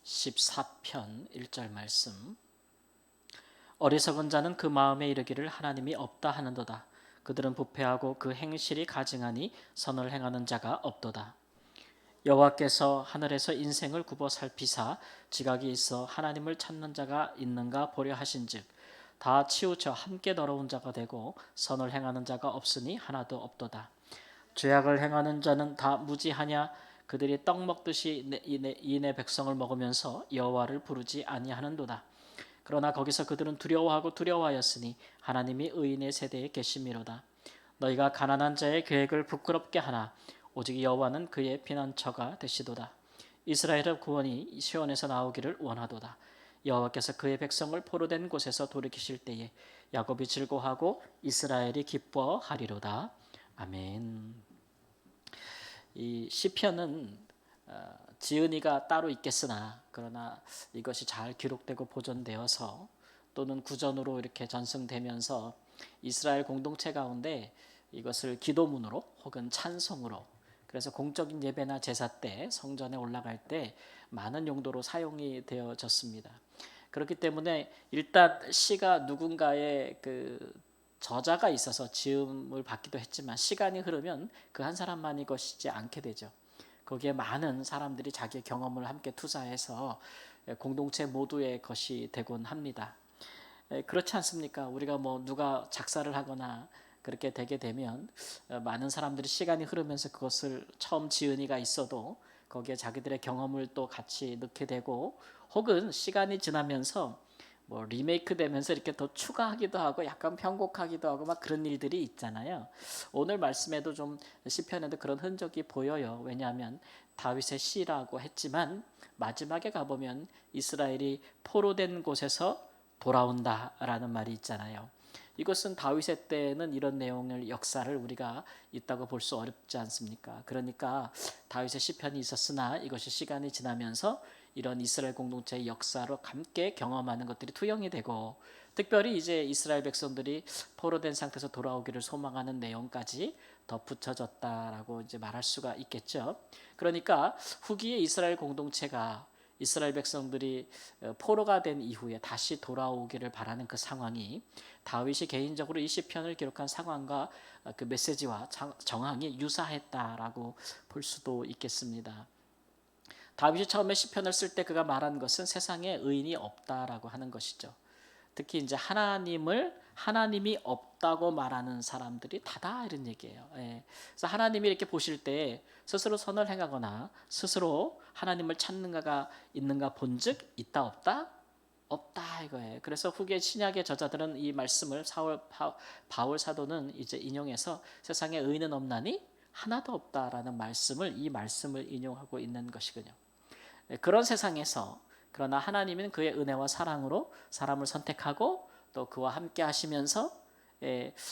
14편 1절 말씀. 어리석은 자는 그 마음에 이르기를 하나님이 없다 하는도다. 그들은 부패하고 그 행실이 가증하니 선을 행하는 자가 없도다. 여호와께서 하늘에서 인생을 굽어 살피사 지각이 있어 하나님을 찾는 자가 있는가 보려 하신즉 다 치우쳐 함께 더러운 자가 되고 선을 행하는 자가 없으니 하나도 없도다. 죄악을 행하는 자는 다 무지하냐? 그들이 떡 먹듯이 이내 백성을 먹으면서 여호와를 부르지 아니하는도다. 그러나 거기서 그들은 두려워하고 두려워하였으니 하나님이 의인의 세대에 계심이로다. 너희가 가난한 자의 계획을 부끄럽게 하나 오직 여호와는 그의 피난처가 되시도다. 이스라엘의 구원이 시온에서 나오기를 원하도다. 여호와께서 그의 백성을 포로된 곳에서 돌이키실 때에 야곱이 즐거워하고 이스라엘이 기뻐하리로다. 아멘. 이 시편은 지은이가 따로 있겠으나 그러나 이것이 잘 기록되고 보존되어서 또는 구전으로 이렇게 전승되면서 이스라엘 공동체 가운데 이것을 기도문으로 혹은 찬송으로, 그래서 공적인 예배나 제사 때 성전에 올라갈 때 많은 용도로 사용이 되어졌습니다. 그렇기 때문에 일단 시가 누군가의 그 저자가 있어서 지음을 받기도 했지만 시간이 흐르면 그 한 사람만이 것이지 않게 되죠. 거기에 많은 사람들이 자기의 경험을 함께 투자해서 공동체 모두의 것이 되곤 합니다. 그렇지 않습니까? 우리가 뭐 누가 작사를 하거나 그렇게 되게 되면 많은 사람들이 시간이 흐르면서 그것을 처음 지은 이가 있어도 거기에 자기들의 경험을 또 같이 넣게 되고, 혹은 시간이 지나면서 뭐 리메이크 되면서 이렇게 더 추가하기도 하고 약간 편곡하기도 하고 막 그런 일들이 있잖아요. 오늘 말씀에도 좀 시편에도 그런 흔적이 보여요. 왜냐하면 다윗의 시라고 했지만 마지막에 가보면 이스라엘이 포로된 곳에서 돌아온다라는 말이 있잖아요. 이것은 다윗의 때는 이런 내용을 역사를 우리가 있다고 볼 수 어렵지 않습니까? 그러니까 다윗의 시편이 있었으나 이것이 시간이 지나면서 이런 이스라엘 공동체의 역사로 함께 경험하는 것들이 투영이 되고, 특별히 이제 이스라엘 백성들이 포로된 상태에서 돌아오기를 소망하는 내용까지 덧붙여졌다라고 이제 말할 수가 있겠죠. 그러니까 후기에 이스라엘 공동체가 이스라엘 백성들이 포로가 된 이후에 다시 돌아오기를 바라는 그 상황이 다윗이 개인적으로 이 시편을 기록한 상황과 그 메시지와 정황이 유사했다라고 볼 수도 있겠습니다. 다윗이 처음에 시편을 쓸 때 그가 말한 것은 세상에 의인이 없다라고 하는 것이죠. 특히 이제 하나님이 없다고 말하는 사람들이 다다 이런 얘기예요. 예. 그래서 하나님이 이렇게 보실 때 스스로 선을 행하거나 스스로 하나님을 찾는가가 있는가 본즉 있다 없다 없다 이거예요. 그래서 후계 신약의 저자들은 이 말씀을 바울 사도는 이제 인용해서 세상에 의인은 없나니 하나도 없다라는 이 말씀을 인용하고 있는 것이군요. 그런 세상에서 그러나 하나님은 그의 은혜와 사랑으로 사람을 선택하고 또 그와 함께 하시면서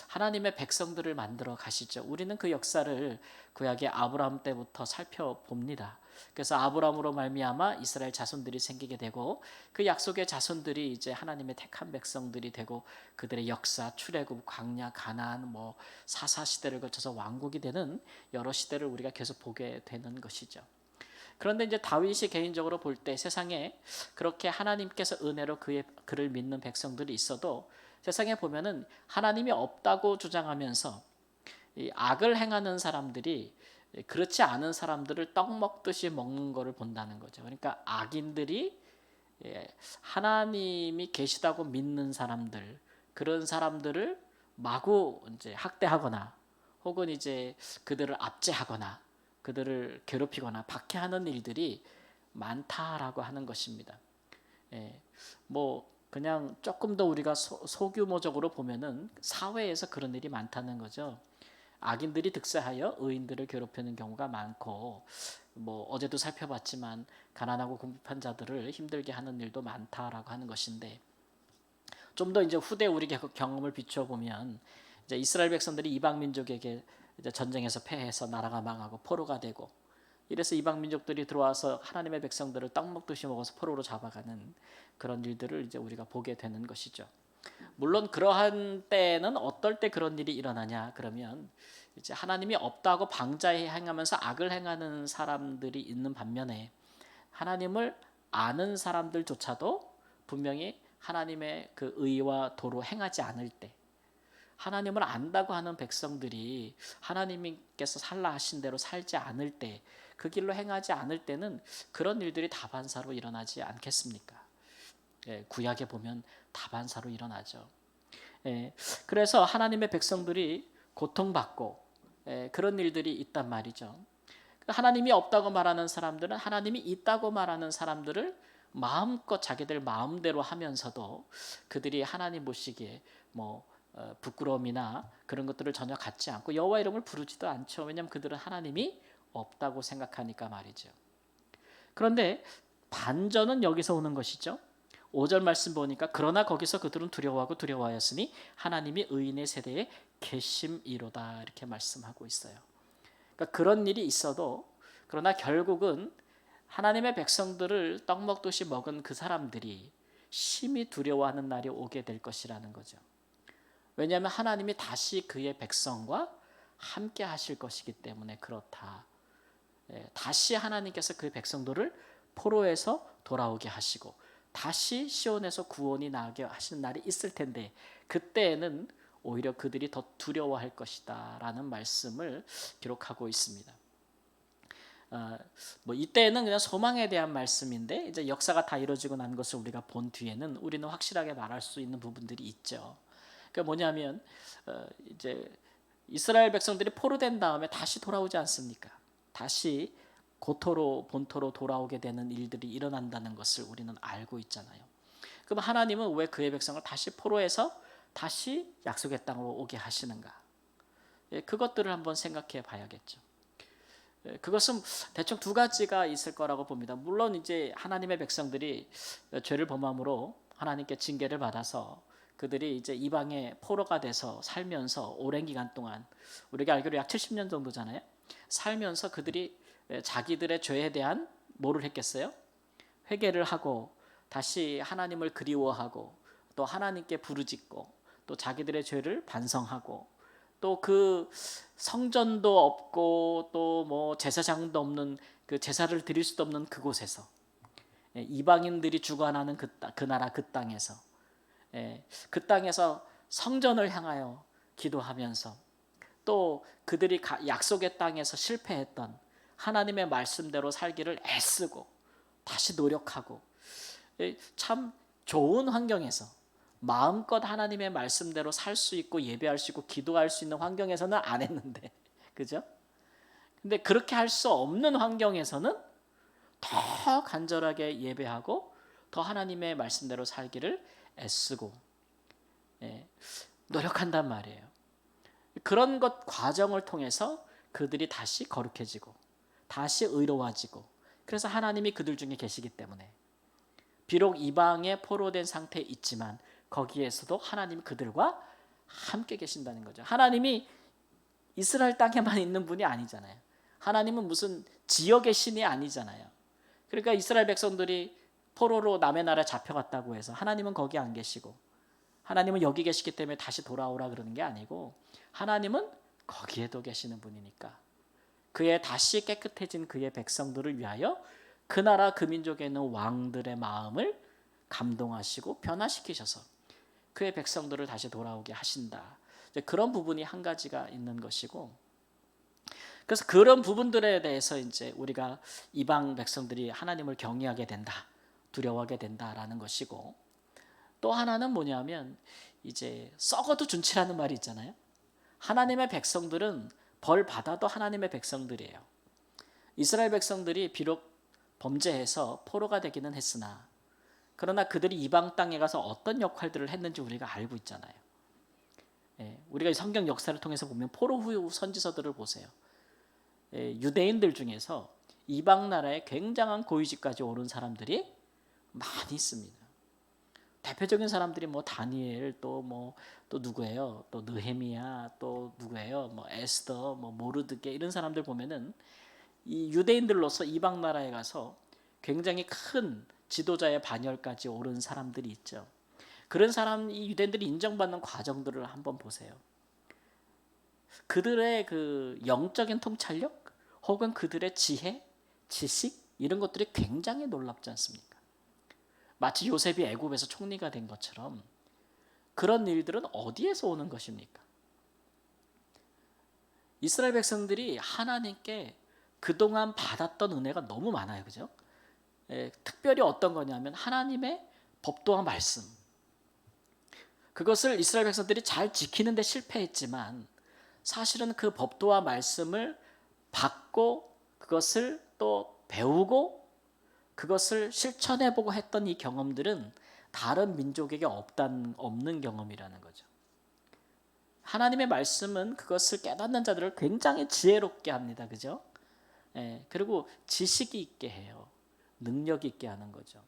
하나님의 백성들을 만들어 가시죠. 우리는 그 역사를 구약의 아브라함 때부터 살펴봅니다. 그래서 아브라함으로 말미암아 이스라엘 자손들이 생기게 되고 그 약속의 자손들이 이제 하나님의 택한 백성들이 되고 그들의 역사, 출애굽, 광야, 가나안, 뭐 사사 시대를 거쳐서 왕국이 되는 여러 시대를 우리가 계속 보게 되는 것이죠. 그런데 이제 다윗이 개인적으로 볼 때 세상에 그렇게 하나님께서 은혜로 그를 믿는 백성들이 있어도 세상에 보면은 하나님이 없다고 주장하면서 이 악을 행하는 사람들이 그렇지 않은 사람들을 떡 먹듯이 먹는 것을 본다는 거죠. 그러니까 악인들이 하나님이 계시다고 믿는 사람들, 그런 사람들을 마구 이제 학대하거나 혹은 이제 그들을 압제하거나 그들을 괴롭히거나 박해하는 일들이 많다라고 하는 것입니다. 뭐 그냥 조금 더 우리가 소규모적으로 보면은 사회에서 그런 일이 많다는 거죠. 악인들이 득세하여 의인들을 괴롭히는 경우가 많고, 뭐 어제도 살펴봤지만 가난하고 궁핍한 자들을 힘들게 하는 일도 많다라고 하는 것인데, 좀 더 이제 후대 우리 경험을 비춰 보면 이제 이스라엘 백성들이 이방 민족에게 이제 전쟁에서 패해서 나라가 망하고 포로가 되고, 이래서 이방 민족들이 들어와서 하나님의 백성들을 떡 먹듯이 먹어서 포로로 잡아가는 그런 일들을 이제 우리가 보게 되는 것이죠. 물론 그러한 때는 어떨 때 그런 일이 일어나냐 그러면 이제 하나님이 없다고 방자해 행하면서 악을 행하는 사람들이 있는 반면에 하나님을 아는 사람들조차도 분명히 하나님의 그 의와 도로 행하지 않을 때, 하나님을 안다고 하는 백성들이 하나님께서 살라 하신 대로 살지 않을 때, 그 길로 행하지 않을 때는 그런 일들이 다반사로 일어나지 않겠습니까? 구약에 보면 다반사로 일어나죠. 그래서 하나님의 백성들이 고통받고 그런 일들이 있단 말이죠. 하나님이 없다고 말하는 사람들은 하나님이 있다고 말하는 사람들을 마음껏 자기들 마음대로 하면서도 그들이 하나님 보시기에 뭐 부끄러움이나 그런 것들을 전혀 갖지 않고 여호와 이름을 부르지도 않죠. 왜냐하면 그들은 하나님이 없다고 생각하니까 말이죠. 그런데 반전은 여기서 오는 것이죠. 5절 말씀 보니까 그러나 거기서 그들은 두려워하고 두려워하였으니 하나님이 의인의 세대에 계심이로다 이렇게 말씀하고 있어요. 그러니까 그런 일이 있어도 그러나 결국은 하나님의 백성들을 떡 먹듯이 먹은 그 사람들이 심히 두려워하는 날이 오게 될 것이라는 거죠. 왜냐하면 하나님이 다시 그의 백성과 함께 하실 것이기 때문에 그렇다. 다시 하나님께서 그 백성들을 포로에서 돌아오게 하시고 다시 시온에서 구원이 나게 하시는 날이 있을 텐데 그때에는 오히려 그들이 더 두려워할 것이다 라는 말씀을 기록하고 있습니다. 뭐 이때는 그냥 소망에 대한 말씀인데 이제 역사가 다 이루어지고 난 것을 우리가 본 뒤에는 우리는 확실하게 말할 수 있는 부분들이 있죠. 그러니까 뭐냐면 이제 이스라엘 백성들이 포로된 다음에 다시 돌아오지 않습니까? 다시 고토로 본토로 돌아오게 되는 일들이 일어난다는 것을 우리는 알고 있잖아요. 그럼 하나님은 왜 그의 백성을 다시 포로에서 다시 약속의 땅으로 오게 하시는가? 그것들을 한번 생각해 봐야겠죠. 그것은 대충 두 가지가 있을 거라고 봅니다. 물론 이제 하나님의 백성들이 죄를 범함으로 하나님께 징계를 받아서 그들이 이제 이방의 포로가 돼서 살면서 오랜 기간 동안 우리가 알기로 약 70년 정도잖아요. 살면서 그들이 자기들의 죄에 대한 뭐를 했겠어요? 회개를 하고 다시 하나님을 그리워하고 또 하나님께 부르짖고 또 자기들의 죄를 반성하고 또 그 성전도 없고 또 뭐 제사장도 없는 그 제사를 드릴 수도 없는 그곳에서 이방인들이 주관하는 그 나라 그 땅에서 그 땅에서 성전을 향하여 기도하면서 또 그들이 약속의 땅에서 실패했던 하나님의 말씀대로 살기를 애쓰고 다시 노력하고 참 좋은 환경에서 마음껏 하나님의 말씀대로 살 수 있고 예배할 수 있고 기도할 수 있는 환경에서는 안 했는데 그죠? 근데 그렇게 할 수 없는 환경에서는 더 간절하게 예배하고 더 하나님의 말씀대로 살기를 애쓰고 노력한단 말이에요. 그런 것 과정을 통해서 그들이 다시 거룩해지고 다시 의로워지고 그래서 하나님이 그들 중에 계시기 때문에 비록 이방에 포로된 상태에 있지만 거기에서도 하나님이 그들과 함께 계신다는 거죠. 하나님이 이스라엘 땅에만 있는 분이 아니잖아요. 하나님은 무슨 지역의 신이 아니잖아요. 그러니까 이스라엘 백성들이 포로로 남의 나라에 잡혀갔다고 해서 하나님은 거기 안 계시고 하나님은 여기 계시기 때문에 다시 돌아오라 그러는 게 아니고 하나님은 거기에도 계시는 분이니까 그의 다시 깨끗해진 그의 백성들을 위하여 그 나라 그 민족에 있는 왕들의 마음을 감동하시고 변화시키셔서 그의 백성들을 다시 돌아오게 하신다. 그런 부분이 한 가지가 있는 것이고 그래서 그런 부분들에 대해서 이제 우리가 이방 백성들이 하나님을 경외하게 된다. 두려워하게 된다라는 것이고 또 하나는 뭐냐면 이제 썩어도 준치라는 말이 있잖아요. 하나님의 백성들은 벌 받아도 하나님의 백성들이에요. 이스라엘 백성들이 비록 범죄해서 포로가 되기는 했으나 그러나 그들이 이방 땅에 가서 어떤 역할들을 했는지 우리가 알고 있잖아요. 우리가 성경 역사를 통해서 보면 포로 후 선지서들을 보세요. 유대인들 중에서 이방 나라에 굉장한 고위직까지 오른 사람들이 많이 있습니다. 대표적인 사람들이 뭐 다니엘 또 누구예요? 또 느헤미야 또 누구예요? 뭐 에스더 뭐 모르드게 이런 사람들 보면은 이 유대인들로서 이방 나라에 가서 굉장히 큰 지도자의 반열까지 오른 사람들이 있죠. 그런 사람 이 유대인들이 인정받는 과정들을 한번 보세요. 그들의 그 영적인 통찰력 혹은 그들의 지혜, 지식 이런 것들이 굉장히 놀랍지 않습니까? 마치 요셉이 애굽에서 총리가 된 것처럼 그런 일들은 어디에서 오는 것입니까? 이스라엘 백성들이 하나님께 그동안 받았던 은혜가 너무 많아요. 그죠? 특별히 어떤 거냐면 하나님의 법도와 말씀. 그것을 이스라엘 백성들이 잘 지키는 데 실패했지만 사실은 그 법도와 말씀을 받고 그것을 또 배우고 그것을 실천해보고 했던 이 경험들은 다른 민족에게 없는 경험이라는 거죠. 하나님의 말씀은 그것을 깨닫는 자들을 굉장히 지혜롭게 합니다. 그죠? 그리고 지식이 있게 해요. 능력 있게 하는 거죠.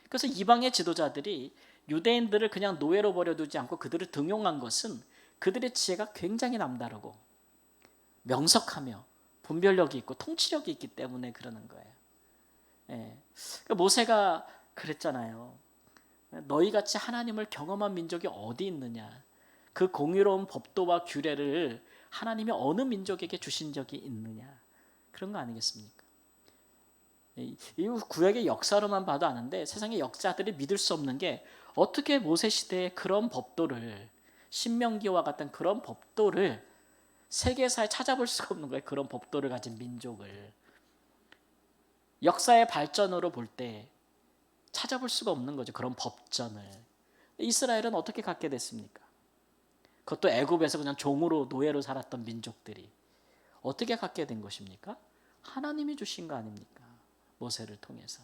그래서 이방의 지도자들이 유대인들을 그냥 노예로 버려두지 않고 그들을 등용한 것은 그들의 지혜가 굉장히 남다르고 명석하며 분별력이 있고 통치력이 있기 때문에 그러는 거예요. 그러니까 모세가 그랬잖아요. 너희같이 하나님을 경험한 민족이 어디 있느냐. 그 공의로운 법도와 규례를 하나님이 어느 민족에게 주신 적이 있느냐. 그런 거 아니겠습니까? 이 구약의 역사로만 봐도 아는데 세상의 역사들이 믿을 수 없는 게 어떻게 모세 시대에 그런 법도를 신명기와 같은 그런 법도를 세계사에 찾아볼 수가 없는 거예요. 그런 법도를 가진 민족을 역사의 발전으로 볼 때 찾아볼 수가 없는 거죠. 그런 법전을. 이스라엘은 어떻게 갖게 됐습니까? 그것도 애굽에서 그냥 종으로 노예로 살았던 민족들이 어떻게 갖게 된 것입니까? 하나님이 주신 거 아닙니까? 모세를 통해서.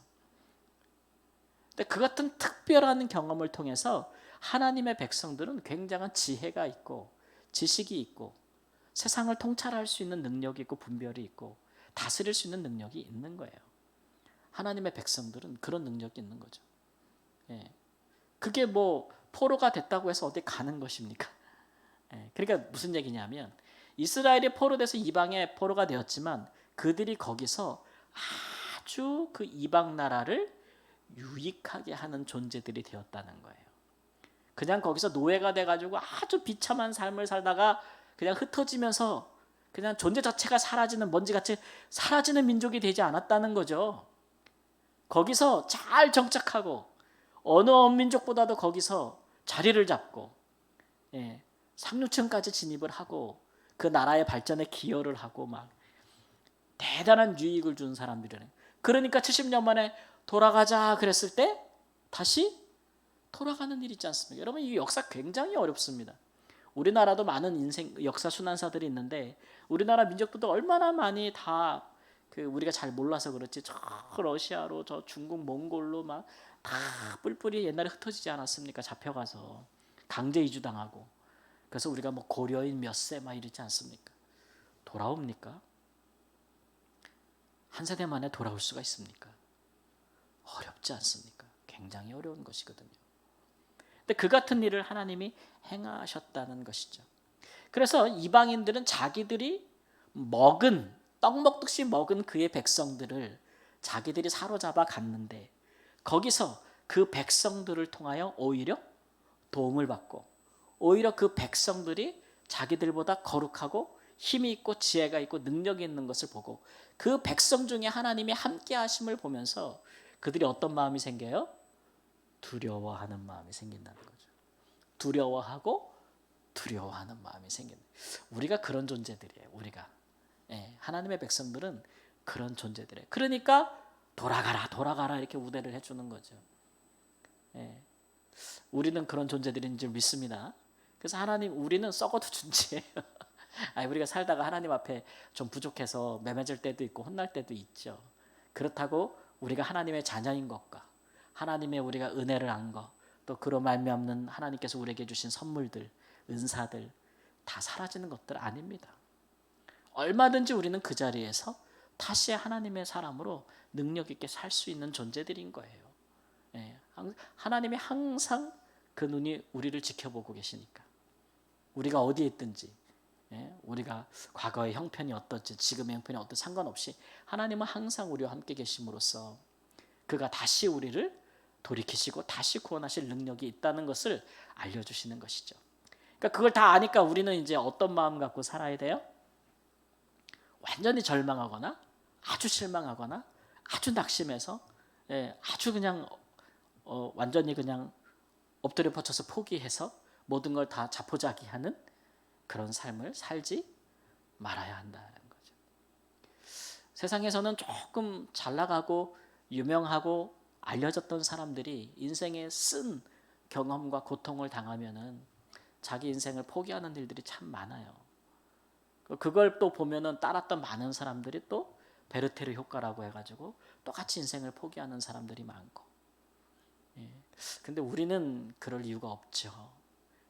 근데 그 같은 특별한 경험을 통해서 하나님의 백성들은 굉장한 지혜가 있고 지식이 있고 세상을 통찰할 수 있는 능력이 있고 분별이 있고 다스릴 수 있는 능력이 있는 거예요. 하나님의 백성들은 그런 능력이 있는 거죠. 그게 뭐 포로가 됐다고 해서 어디 가는 것입니까? 그러니까 무슨 얘기냐면 이스라엘이 포로돼서 이방의 포로가 되었지만 그들이 거기서 아주 그 이방 나라를 유익하게 하는 존재들이 되었다는 거예요. 그냥 거기서 노예가 돼가지고 아주 비참한 삶을 살다가 그냥 흩어지면서 그냥 존재 자체가 사라지는 먼지같이 사라지는 민족이 되지 않았다는 거죠. 거기서 잘 정착하고 어느 민족보다도 거기서 자리를 잡고 상류층까지 진입을 하고 그 나라의 발전에 기여를 하고 막 대단한 유익을 준 사람들이에요. 그러니까 70년 만에 돌아가자 그랬을 때 다시 돌아가는 일 있지 않습니까? 여러분 이 역사 굉장히 어렵습니다. 우리나라도 많은 인생 역사 순환사들이 있는데 우리나라 민족들도 얼마나 많이 다 우리가 잘 몰라서 그렇지 저 러시아로 저 중국 몽골로 막 다 뿔뿔이 옛날에 흩어지지 않았습니까? 잡혀가서 강제 이주당하고 그래서 우리가 뭐 고려인 몇 세 막 이러지 않습니까? 돌아옵니까? 한 세대 만에 돌아올 수가 있습니까? 어렵지 않습니까? 굉장히 어려운 것이거든요. 근데 그 같은 일을 하나님이 행하셨다는 것이죠. 그래서 이방인들은 자기들이 떡 먹듯이 먹은 그의 백성들을 자기들이 사로잡아 갔는데 거기서 그 백성들을 통하여 오히려 도움을 받고 오히려 그 백성들이 자기들보다 거룩하고 힘이 있고 지혜가 있고 능력이 있는 것을 보고 그 백성 중에 하나님이 함께 하심을 보면서 그들이 어떤 마음이 생겨요? 두려워하는 마음이 생긴다는 거죠. 두려워하는 마음이 생긴다. 우리가 그런 존재들이에요. 우리가 하나님의 백성들은 그런 존재들이에요. 그러니까 돌아가라 이렇게 우대를 해주는 거죠. 우리는 그런 존재들인 줄 믿습니다. 그래서 우리는 썩어도 존재예요. 우리가 살다가 하나님 앞에 좀 부족해서 매매질 때도 있고 혼날 때도 있죠. 그렇다고 우리가 하나님의 자녀인 것과 하나님의 우리가 은혜를 안 것, 또 그로 말미암는 하나님께서 우리에게 주신 선물들, 은사들 다 사라지는 것들 아닙니다. 얼마든지 우리는 그 자리에서 다시 하나님의 사람으로 능력 있게 살 수 있는 존재들인 거예요. 하나님이 항상 그 눈이 우리를 지켜보고 계시니까 우리가 어디에 있든지 우리가 과거의 형편이 어떨지 지금의 형편이 어떨지 상관없이 하나님은 항상 우리와 함께 계심으로써 그가 다시 우리를 돌이키시고 다시 구원하실 능력이 있다는 것을 알려주시는 것이죠. 그러니까 그걸 다 아니까 우리는 이제 어떤 마음 갖고 살아야 돼요? 완전히 절망하거나 아주 실망하거나 아주 낙심해서 아주 그냥 완전히 그냥 엎드려 뻗쳐서 포기해서 모든 걸 다 자포자기하는 그런 삶을 살지 말아야 한다는 거죠. 세상에서는 조금 잘 나가고 유명하고 알려졌던 사람들이 인생에 쓴 경험과 고통을 당하면은 자기 인생을 포기하는 일들이 참 많아요. 그걸 또 보면은 따랐던 많은 사람들이 또 베르테르 효과라고 해가지고 똑같이 인생을 포기하는 사람들이 많고. 예. 근데 우리는 그럴 이유가 없죠.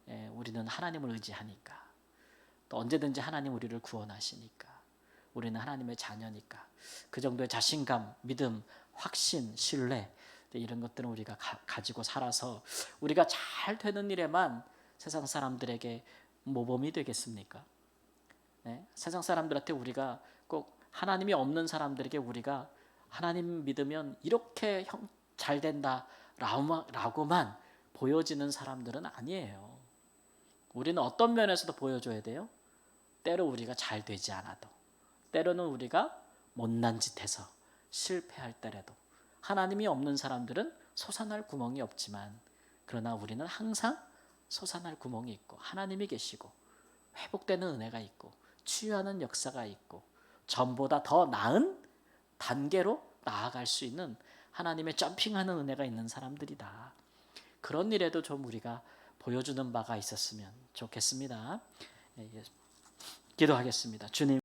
예, 우리는 하나님을 의지하니까. 또 언제든지 하나님 우리를 구원하시니까. 우리는 하나님의 자녀니까. 그 정도의 자신감, 믿음, 확신, 신뢰 이런 것들은 우리가 가지고 살아서 우리가 잘 되는 일에만 세상 사람들에게 모범이 되겠습니까? 네? 세상 사람들한테 우리가 꼭 하나님이 없는 사람들에게 우리가 하나님 믿으면 이렇게 잘 된다 라고만 보여지는 사람들은 아니에요. 우리는 어떤 면에서도 보여줘야 돼요? 때로 우리가 잘 되지 않아도, 때로는 우리가 못난 짓해서 실패할 때라도 하나님이 없는 사람들은 솟아날 구멍이 없지만 그러나 우리는 항상 솟아날 구멍이 있고 하나님이 계시고 회복되는 은혜가 있고 치유하는 역사가 있고 전보다 더 나은 단계로 나아갈 수 있는 하나님의 점핑하는 은혜가 있는 사람들이다. 그런 일에도 좀 우리가 보여주는 바가 있었으면 좋겠습니다. 기도하겠습니다. 주님